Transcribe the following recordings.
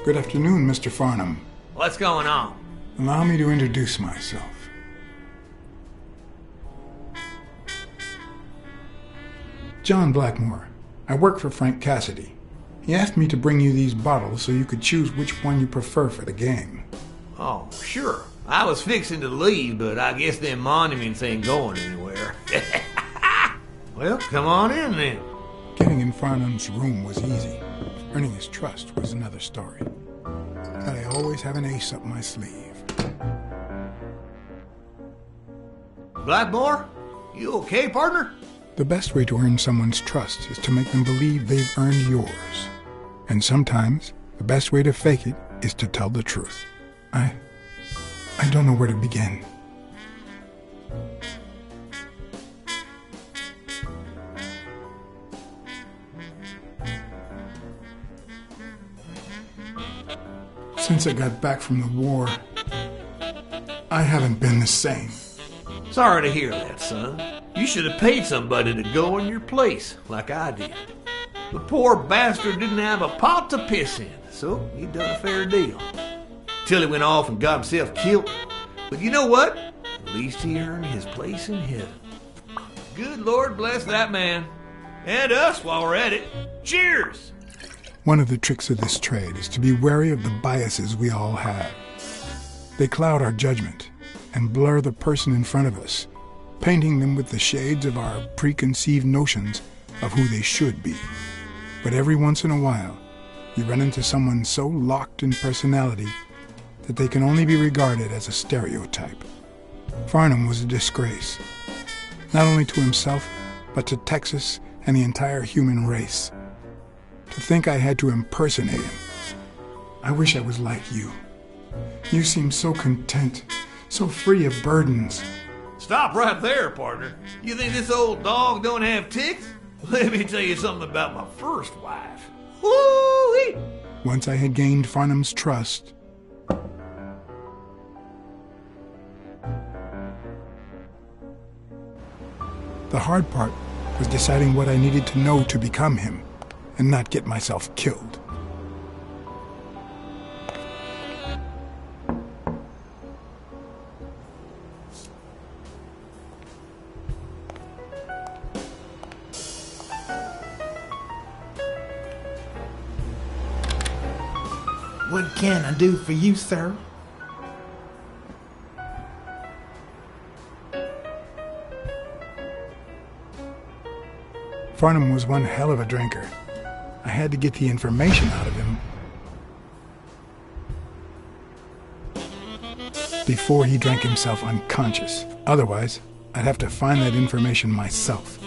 Good afternoon, Mr. Farnham. What's going on? Allow me to introduce myself. John Blackmore. I work for Frank Cassidy. He asked me to bring you these bottles so you could choose which one you prefer for the game. Oh, sure. I was fixing to leave, but I guess them monuments ain't going anywhere. Well, come on in then. Getting in Farnham's room was easy. Earning his trust was another story. But I always have an ace up my sleeve. Blackmore? You okay, partner? The best way to earn someone's trust is to make them believe they've earned yours. And sometimes, the best way to fake it is to tell the truth. I don't know where to begin. Since I got back from the war, I haven't been the same. Sorry to hear that, son. You should have paid somebody to go in your place, like I did. The poor bastard didn't have a pot to piss in, so he done a fair deal. Till he went off and got himself killed. But you know what? At least he earned his place in heaven. Good Lord bless that man. And us while we're at it. Cheers! One of the tricks of this trade is to be wary of the biases we all have. They cloud our judgment and blur the person in front of us, painting them with the shades of our preconceived notions of who they should be. But every once in a while, you run into someone so locked in personality that they can only be regarded as a stereotype. Farnham was a disgrace, not only to himself, but to Texas and the entire human race. To think I had to impersonate him. I wish I was like you. You seem so content, so free of burdens. Stop right there, partner. You think this old dog don't have ticks? Let me tell you something about my first wife. Woo-wee! Once I had gained Farnham's trust, the hard part was deciding what I needed to know to become him and not get myself killed. What can I do for you, sir? Farnham was one hell of a drinker. I had to get the information out of him before he drank himself unconscious. Otherwise, I'd have to find that information myself.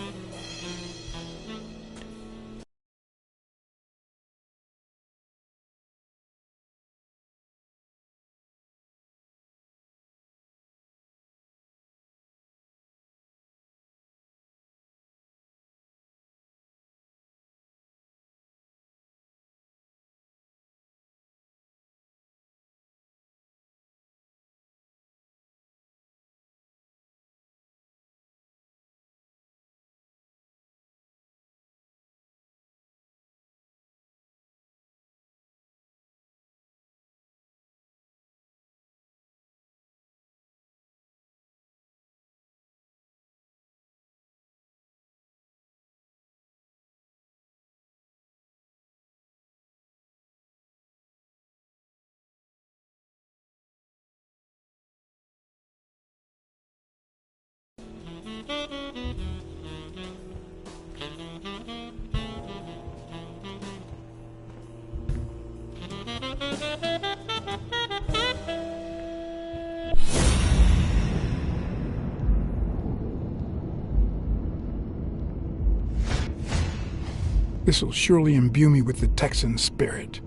This'll surely imbue me with the Texan spirit.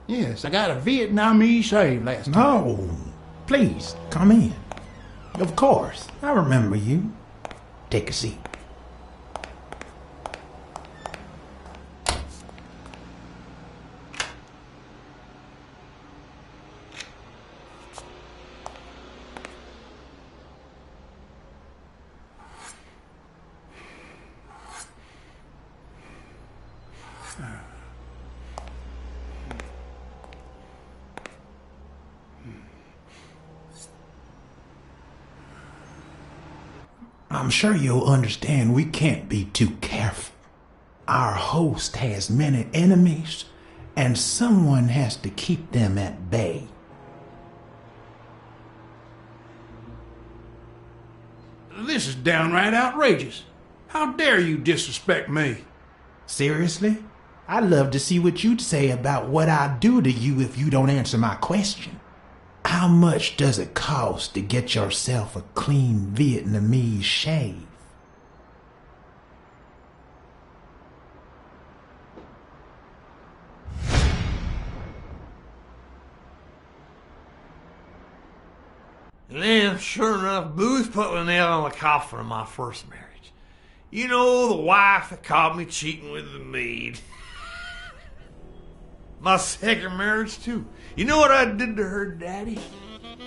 Yes, I got a Vietnamese shave last night. No, please, come in. Of course, I remember you. Take a seat. I'm sure you'll understand we can't be too careful. Our host has many enemies, and someone has to keep them at bay. This is downright outrageous. How dare you disrespect me? Seriously? I'd love to see what you'd say about what I'd do to you if you don't answer my question. How much does it cost to get yourself a clean Vietnamese shave? And then, sure enough, Booth put the nail on the coffin of my first marriage. You know, the wife that caught me cheating with the maid. My second marriage, too. You know what I did to her daddy?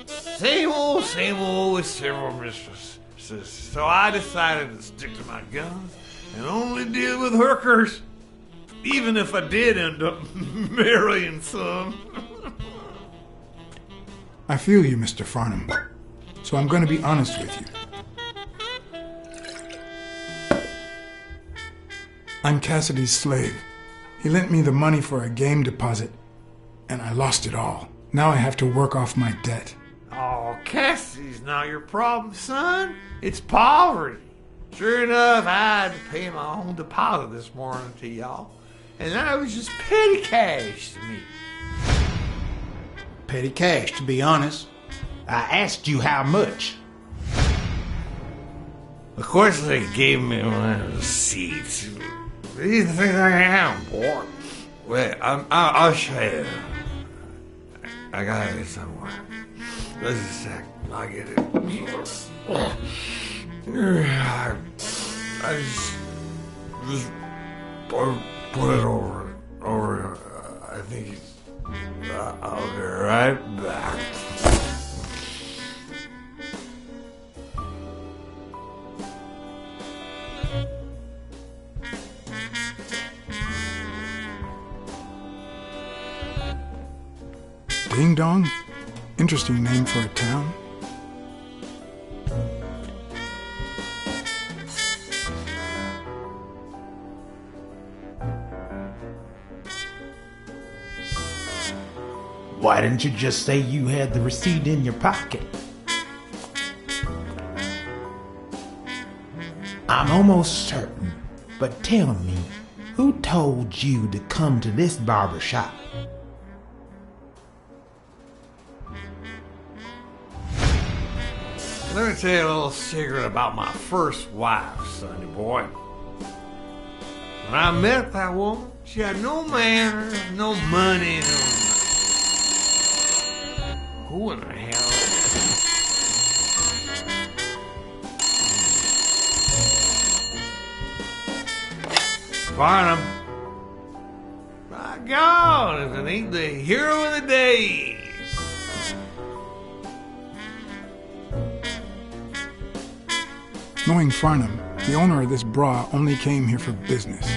Same old with several mistresses. So I decided to stick to my guns and only deal with hookers. Even if I did end up marrying some. I feel you, Mr. Farnham. So I'm going to be honest with you. I'm Cassidy's slave. He lent me the money for a game deposit, and I lost it all. Now I have to work off my debt. Oh, Cassidy's not your problem, son. It's poverty. Sure enough, I had to pay my own deposit this morning to y'all, and that was just petty cash to me. Petty cash, to be honest. I asked you how much. Of course, they gave me one of the seats. What do you think I am, boy? Wait, I'll show you. I got it somewhere. Just a sec. I'll get it. I just put it over. I think I'll be right back. Ding Dong? Interesting name for a town. Why didn't you just say you had the receipt in your pocket? I'm almost certain, but tell me, who told you to come to this barber shop? Let me tell you a little secret about my first wife, sonny boy. When I met that woman, she had no manners, no money, no nothing. Who in the hell? Farnham. My God, if it ain't the hero of the day. Knowing Farnham, the owner of this bra only came here for business.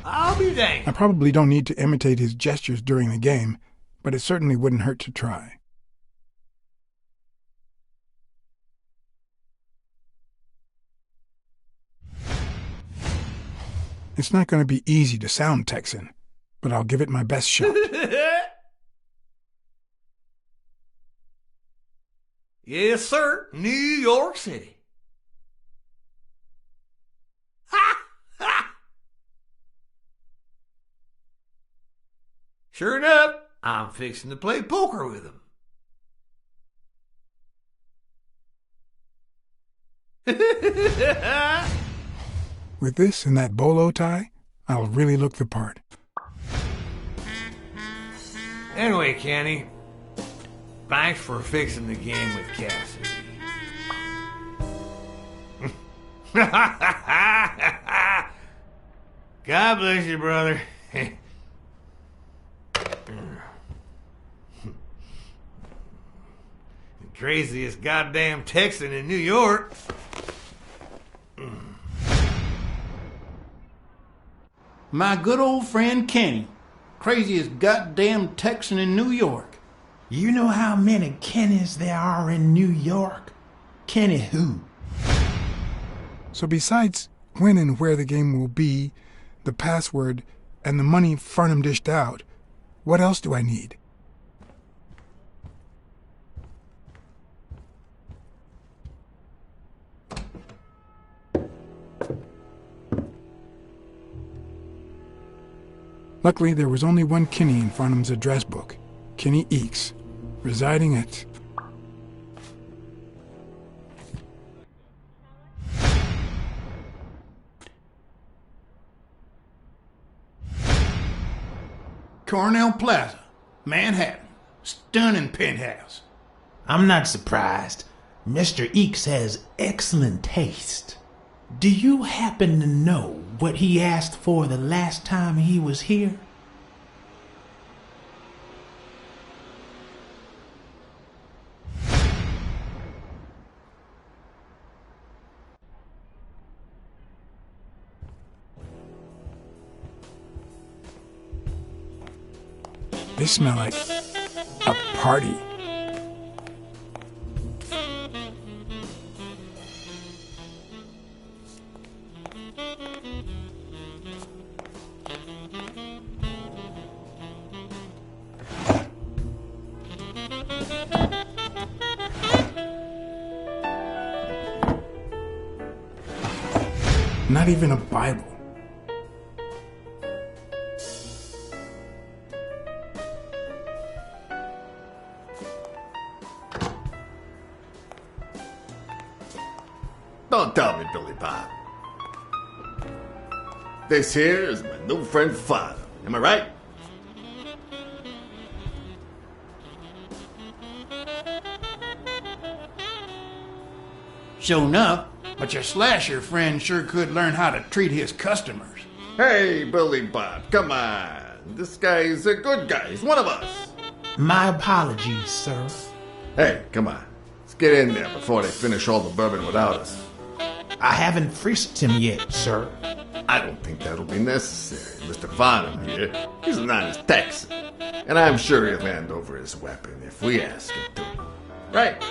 I'll be danged. I probably don't need to imitate his gestures during the game, but it certainly wouldn't hurt to try. It's not going to be easy to sound Texan, but I'll give it my best shot. Yes, sir. New York City. Ha! Ha! Sure enough, I'm fixing to play poker with him. With this and that bolo tie, I'll really look the part. Anyway, Kenny, thanks for fixing the game with Cassidy. God bless you, brother. Craziest goddamn Texan in New York. My good old friend Kenny. Craziest goddamn Texan in New York. You know how many Kennys there are in New York? Kenny who? So besides when and where the game will be, the password, and the money Farnham dished out, what else do I need? Luckily, there was only one Kinney in Farnham's address book, Kinney Eakes, residing at... Cornell Plaza, Manhattan. Stunning penthouse. I'm not surprised. Mr. Eakes has excellent taste. Do you happen to know what he asked for the last time he was here? They smell like a party. Not even a Bible. Don't tell me, Billy Bob. This here is my new friend Father. Am I right? Sure enough, but your slasher friend sure could learn how to treat his customers. Hey, Billy Bob, come on. This guy's a good guy. He's one of us. My apologies, sir. Hey, come on. Let's get in there before they finish all the bourbon without us. I haven't frisked him yet, sir. I don't think that'll be necessary. Mr. Farnham here, he's an honest Texan. And I'm sure he'll hand over his weapon if we ask him to. Right?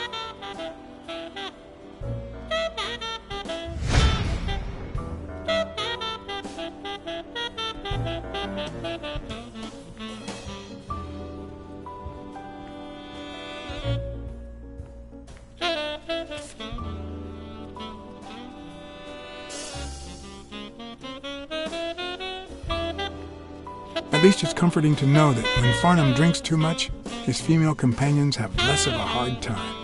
At least it's comforting to know that when Farnham drinks too much, his female companions have less of a hard time.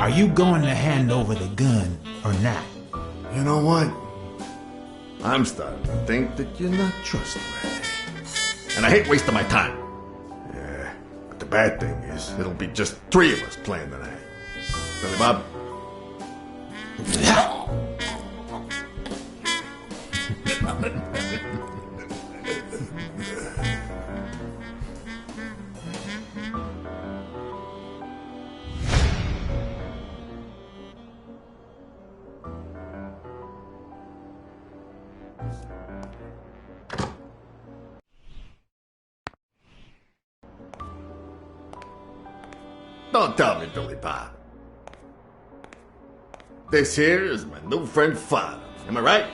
Are you going to hand over the gun or not? You know what? I'm starting to think that you're not trustworthy. And I hate wasting my time. Yeah, but the bad thing is, it'll be just three of us playing tonight. Billy Bob? Don't tell me, Billy Bob. This here is my new friend Father. Am I right?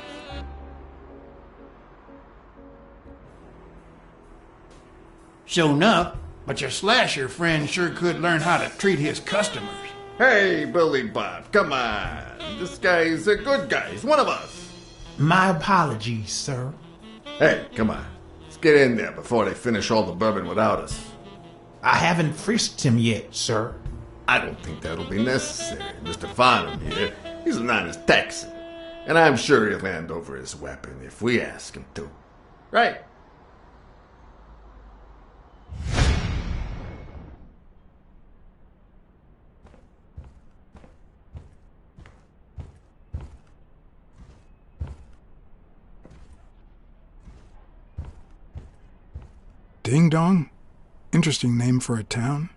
Sure enough, but your slasher friend sure could learn how to treat his customers. Hey, Billy Bob, come on. This guy's a good guy. He's one of us. My apologies, sir. Hey, come on. Let's get in there before they finish all the bourbon without us. I haven't frisked him yet, sir. I don't think that'll be necessary. Mr. Farnham here, he's an honest Texan. And I'm sure he'll hand over his weapon if we ask him to. Right? Ding Dong? Interesting name for a town.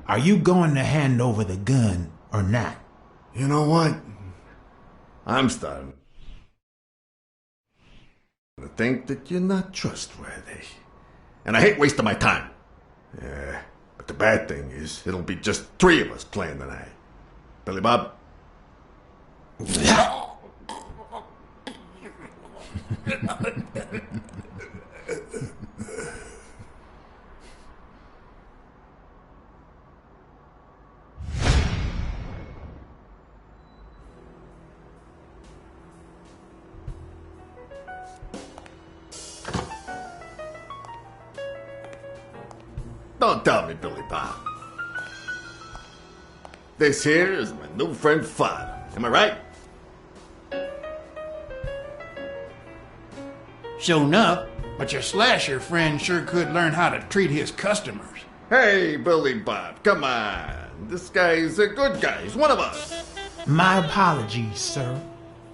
Are you going to hand over the gun or not? You know what? I'm starting to think that you're not trustworthy. And I hate wasting my time. Yeah, but the bad thing is, it'll be just 3 of us playing tonight. Billy Bob? Don't tell me, Billy Bob. This here is my new friend Father. Am I right? Sure enough, but your slasher friend sure could learn how to treat his customers. Hey, Billy Bob, come on. This guy's a good guy. He's one of us. My apologies, sir.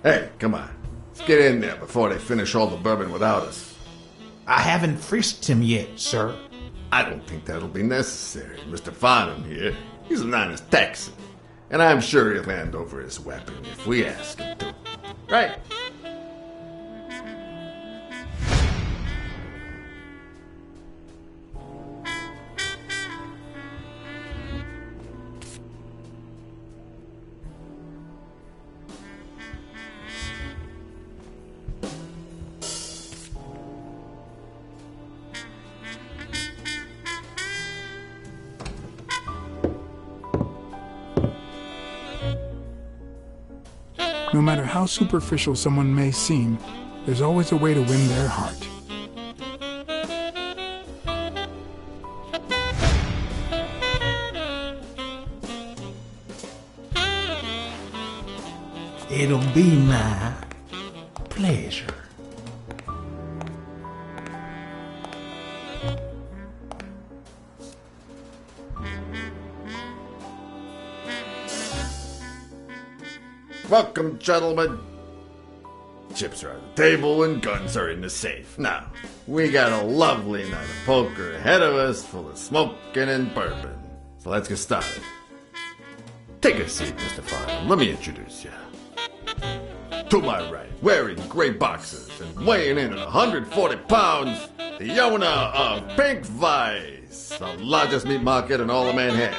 Hey, come on. Let's get in there before they finish all the bourbon without us. I haven't frisked him yet, sir. I don't think that'll be necessary. Mr. Farnham here, he's an honest Texan. And I'm sure he'll hand over his weapon if we ask him to. Right? No matter how superficial someone may seem, there's always a way to win their heart. It'll be my pleasure. Welcome, gentlemen. Chips are on the table and guns are in the safe. Now, we got a lovely night of poker ahead of us full of smoking and bourbon. So let's get started. Take a seat, Mr. Farnham. Let me introduce you. To my right, wearing gray boxers and weighing in at 140 pounds, the owner of Pink Vice, the largest meat market in all of Manhattan.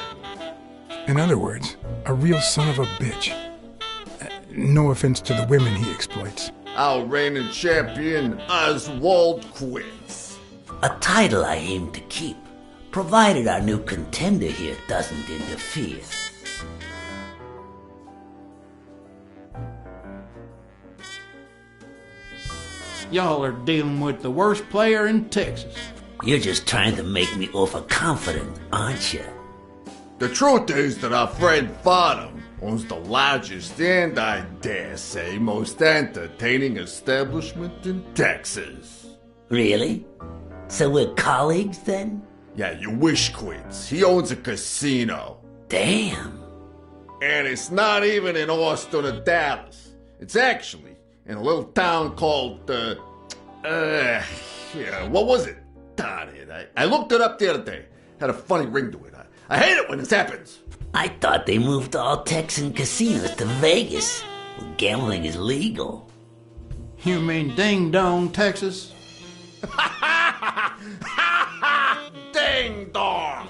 In other words, a real son of a bitch. No offense to the women he exploits. Our reigning champion, Oswald Quince. A title I aim to keep, provided our new contender here doesn't interfere. Y'all are dealing with the worst player in Texas. You're just trying to make me overconfident, aren't you? The truth is that our friend Farnham owns the largest and, I dare say, most entertaining establishment in Texas. Really? So we're colleagues then? Yeah, you wish, Quince. He owns a casino. Damn. And it's not even in Austin or Dallas. It's actually in a little town called, what was it? Darn it. I looked it up the other day. Had a funny ring to it. I hate it when this happens. I thought they moved all Texan casinos to Vegas. Gambling is legal. You mean Ding Dong, Texas? Ding dong!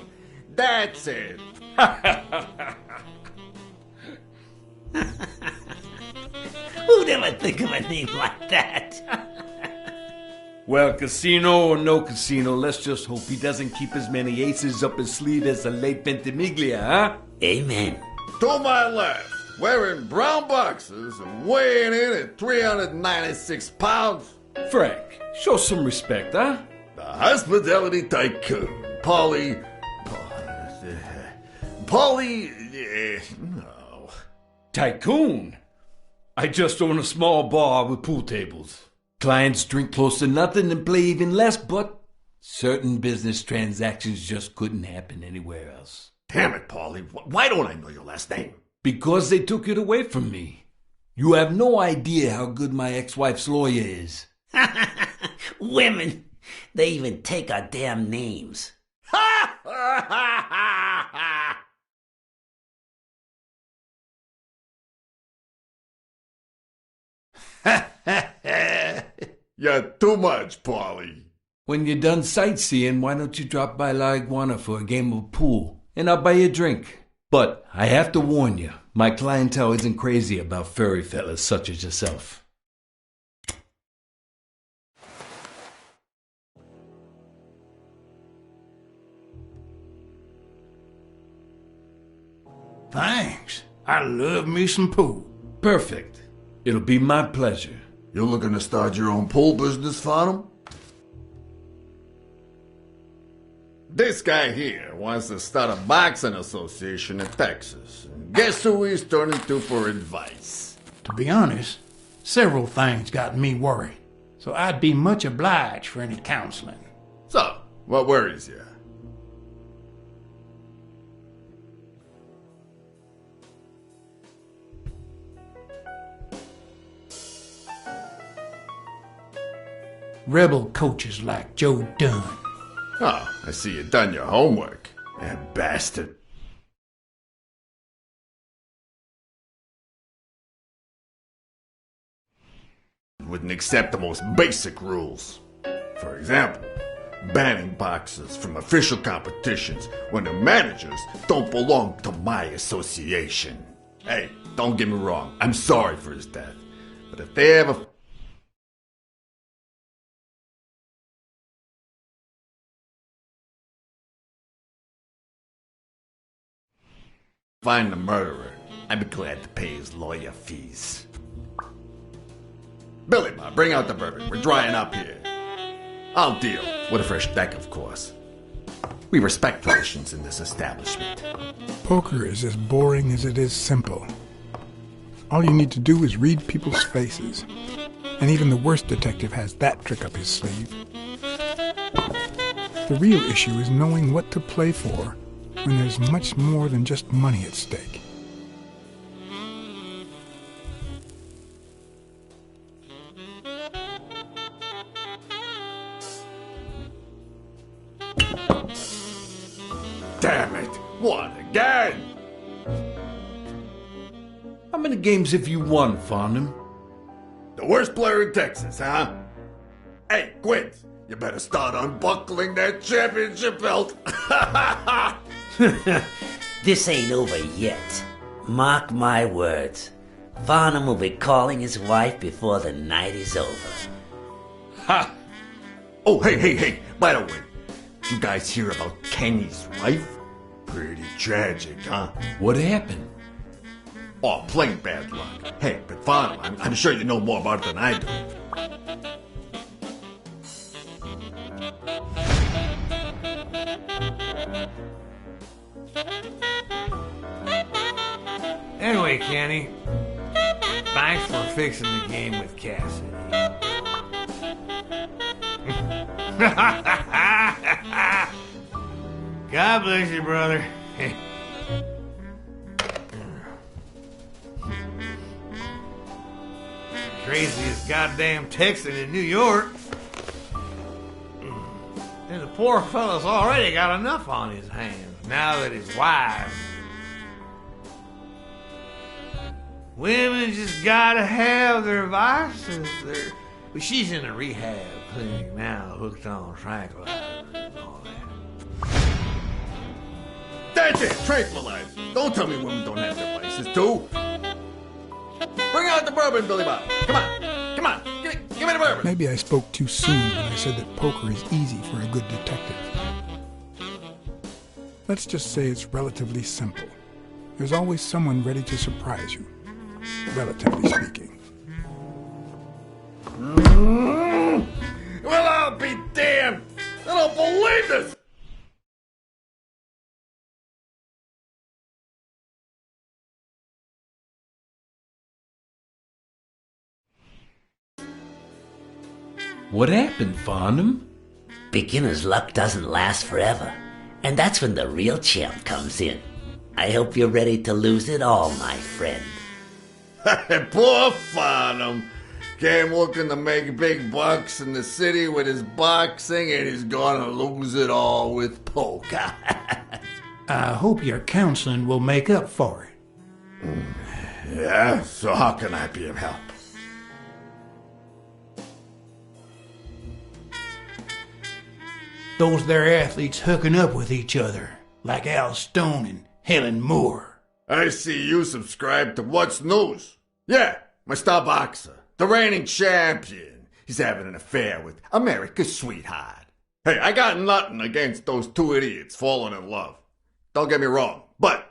That's it! Who'd ever think of a name like that? Well, casino or no casino, let's just hope he doesn't keep as many aces up his sleeve as the late Ventimiglia, huh? Amen. To my left, wearing brown boxers and weighing in at 396 pounds, Frank, show some respect, huh? the hospitality tycoon, Polly... no. Tycoon? I just own a small bar with pool tables. Clients drink close to nothing and play even less, but certain business transactions just couldn't happen anywhere else. Damn it, Polly. Why don't I know your last name? Because they took it away from me. You have no idea how good my ex-wife's lawyer is. Women, they even take our damn names. You're too much, Polly. When you're done sightseeing, why don't you drop by La Iguana for a game of pool, and I'll buy you a drink. But I have to warn you, my clientele isn't crazy about furry fellas such as yourself. Thanks. I love me some pool. Perfect. It'll be my pleasure. You looking to start your own pool business, Farnham? This guy here wants to start a boxing association in Texas. And guess who he's turning to for advice? To be honest, several things got me worried, so I'd be much obliged for any counseling. So, what worries you? Rebel coaches like Joe Dunn. Oh, I see you done your homework. That bastard. Wouldn't accept the most basic rules. For example, banning boxers from official competitions when the managers don't belong to my association. Hey, don't get me wrong, I'm sorry for his death. But if they ever find the murderer, I'd be glad to pay his lawyer fees. Billy Bob, bring out the bourbon. We're drying up here. I'll deal. With a fresh deck, of course. We respect traditions in this establishment. Poker is as boring as it is simple. All you need to do is read people's faces. And even the worst detective has that trick up his sleeve. The real issue is knowing what to play for when there's much more than just money at stake. Damn it! What again? How many games have you won, Farnham? The worst player in Texas, huh? Hey, Quint, you better start unbuckling that championship belt. This ain't over yet. Mark my words. Farnham will be calling his wife before the night is over. Ha! Oh, hey, by the way, you guys hear about Kenny's wife? Pretty tragic, huh? What happened? Oh, plain bad luck. Hey, but Farnham, I'm sure you know more about it than I do. Anyway, Kenny, thanks for fixing the game with Cassidy. God bless you, brother. Craziest goddamn Texan in New York. And the poor fella's already got enough on his hands now that his wife... Women just gotta have their vices. But she's in a rehab clinic now, hooked on tranquilizers and all that. That's it, tranquilize. Don't tell me women don't have their vices, too. Bring out the bourbon, Billy Bob. Come on. Give me the bourbon. Maybe I spoke too soon when I said that poker is easy for a good detective. Let's just say it's relatively simple. There's always someone ready to surprise you, relatively speaking. Well, I'll be damned. I don't believe this. What happened, Farnham? Beginner's luck doesn't last forever, and that's when the real champ comes in. I hope you're ready to lose it all, my friend. Poor Farnham. Came looking to make big bucks in the city with his boxing, and he's gonna lose it all with poker. I hope your counseling will make up for it. Yeah, so how can I be of help? Those there athletes hooking up with each other, like Al Stone and Helen Moore. I see you subscribe to What's News. Yeah, my star boxer, the reigning champion. He's having an affair with America's sweetheart. Hey, I got nothing against those two idiots falling in love. Don't get me wrong, but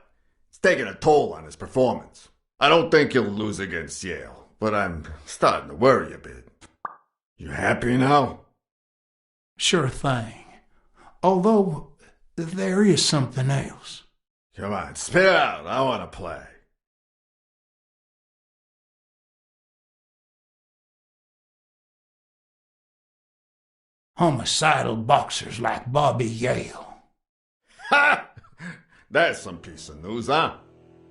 it's taking a toll on his performance. I don't think he'll lose against Yale, but I'm starting to worry a bit. You happy now? Sure thing. Although, there is something else. Come on, spit it out. I want to play. Homicidal boxers like Bobby Yale. Ha! That's some piece of news, huh?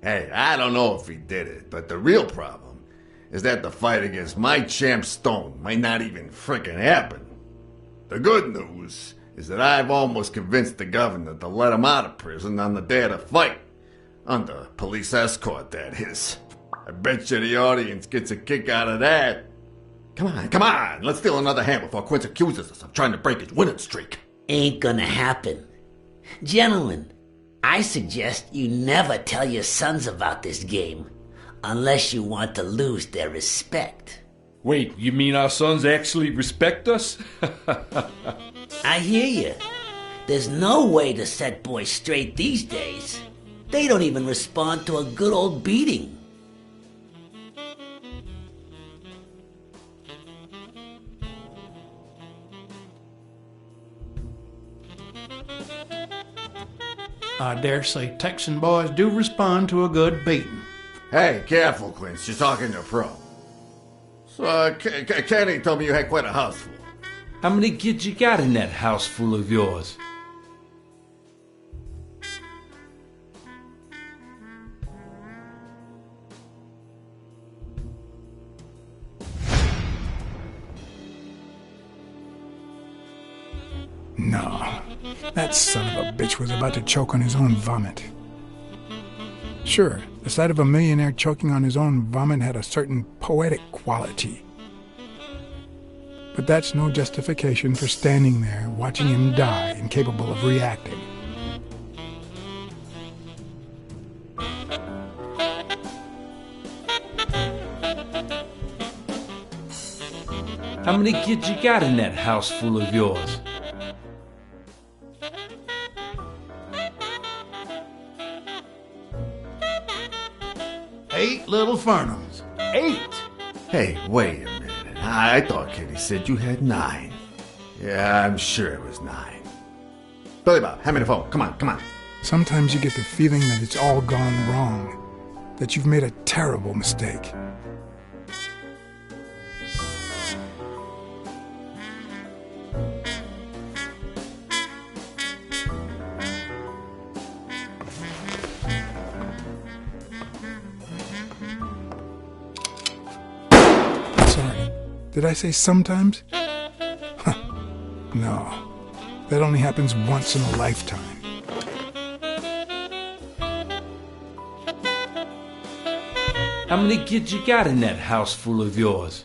Hey, I don't know if he did it, but the real problem is that the fight against my champ Stone might not even frickin' happen. The good news is that I've almost convinced the governor to let him out of prison on the day of the fight. Under police escort, that is. I bet you the audience gets a kick out of that. Come on, let's steal another hand before Quince accuses us of trying to break his winning streak. Ain't gonna happen. Gentlemen, I suggest you never tell your sons about this game, unless you want to lose their respect. Wait, you mean our sons actually respect us? I hear you. There's no way to set boys straight these days. They don't even respond to a good old beating. I dare say Texan boys do respond to a good beating. Hey, careful, Quince. You're talking to a pro. So, Kenny told me you had quite a house full. How many kids you got in that house full of yours? No, that son of a bitch was about to choke on his own vomit. Sure, the sight of a millionaire choking on his own vomit had a certain poetic quality. But that's no justification for standing there watching him die, incapable of reacting. How many kids you got in that house full of yours? Eight little Farnhams. 8? Hey, wait a minute. I thought Kitty said you had 9. Yeah, I'm sure it was 9. Billy Bob, hand me the phone. Come on. Sometimes you get the feeling that it's all gone wrong, that you've made a terrible mistake. Sorry, did I say sometimes? Huh. No, that only happens once in a lifetime. How many kids you got in that house full of yours?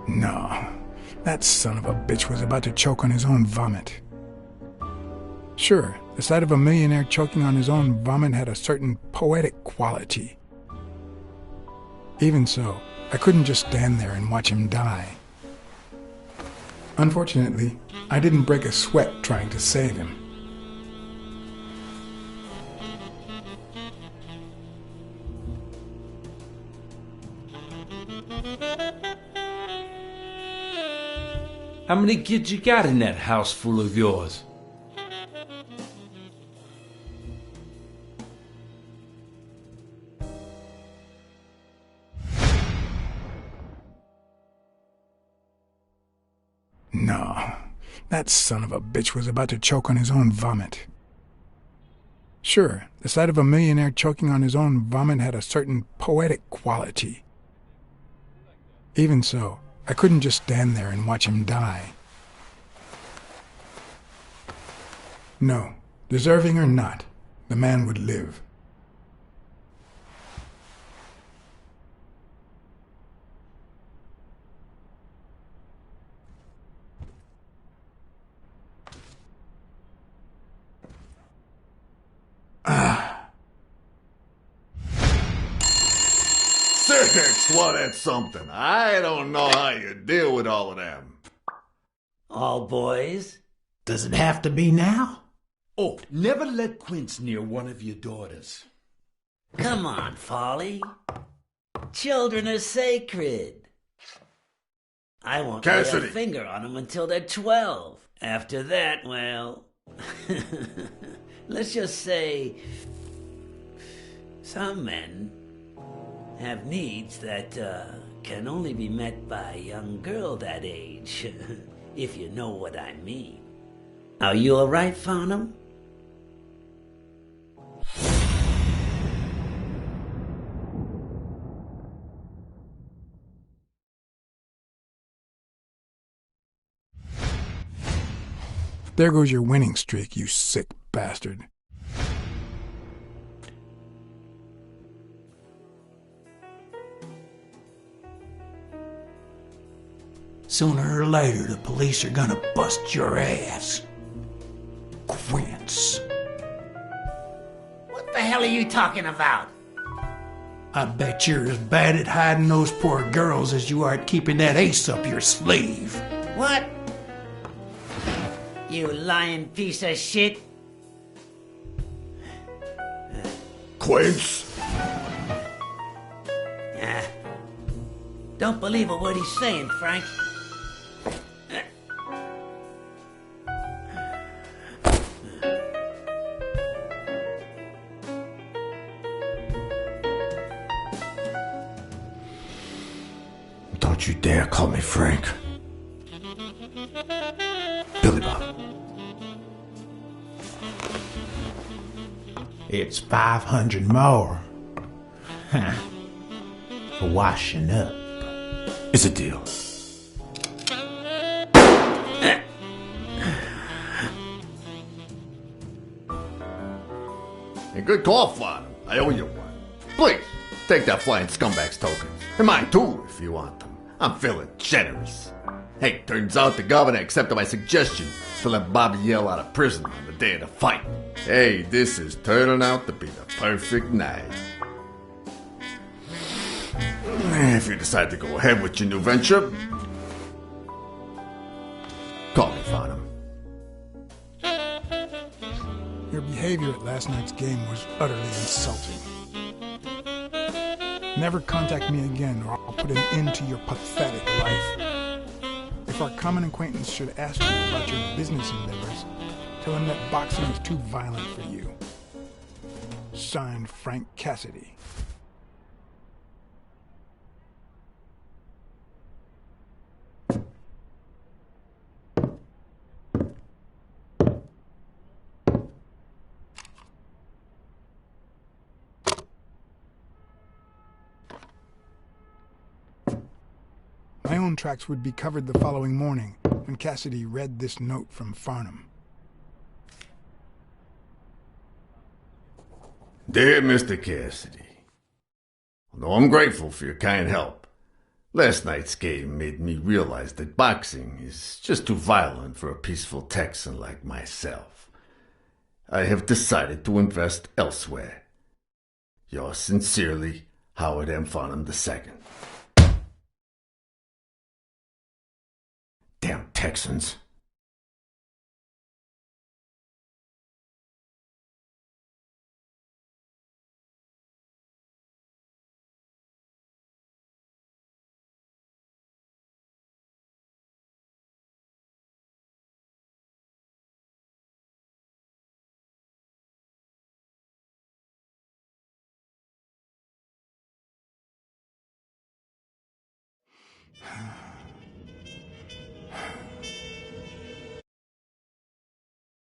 No, that son of a bitch was about to choke on his own vomit. Sure, the sight of a millionaire choking on his own vomit had a certain poetic quality. Even so, I couldn't just stand there and watch him die. Unfortunately, I didn't break a sweat trying to save him. How many kids you got in that house full of yours? No, that son of a bitch was about to choke on his own vomit. Sure, the sight of a millionaire choking on his own vomit had a certain poetic quality. Even so, I couldn't just stand there and watch him die. No, deserving or not, the man would live. Six, well, that's something. I don't know how you deal with all of them. All boys? Does it have to be now? Oh, never let Quince near one of your daughters. Come on, Folly. Children are sacred. I won't lay Cassidy. a finger on them until they're 12. After that, well... let's just say... some men have needs that can only be met by a young girl that age, if you know what I mean. Are you all right, Farnham? There goes your winning streak, you sick bastard. Sooner or later, the police are gonna bust your ass. Quince. What the hell are you talking about? I bet you're as bad at hiding those poor girls as you are at keeping that ace up your sleeve. What? You lying piece of shit. Quince? Don't believe a word he's saying, Frank. Don't you dare call me Frank. Billy Bob. It's 500 more. For washing up. It's a deal. A good call, Farnham. I owe you one. Please, take that flying scumbag's tokens. And mine too, if you want them. I'm feeling generous. Hey, turns out the governor accepted my suggestion to let Bobby yell out of prison on the day of the fight. Hey, this is turning out to be the perfect night. If you decide to go ahead with your new venture, call me, Farnham. Your behavior at last night's game was utterly insulting. Never contact me again, or I'll put an end to your pathetic life. If our common acquaintance should ask you about your business endeavors, tell him that boxing is too violent for you. Signed, Frank Cassidy. My contracts would be covered the following morning, and Cassidy read this note from Farnham. Dear Mr. Cassidy, although I'm grateful for your kind help, last night's game made me realize that boxing is just too violent for a peaceful Texan like myself. I have decided to invest elsewhere. Yours sincerely, Howard M. Farnham II. Damn Texans.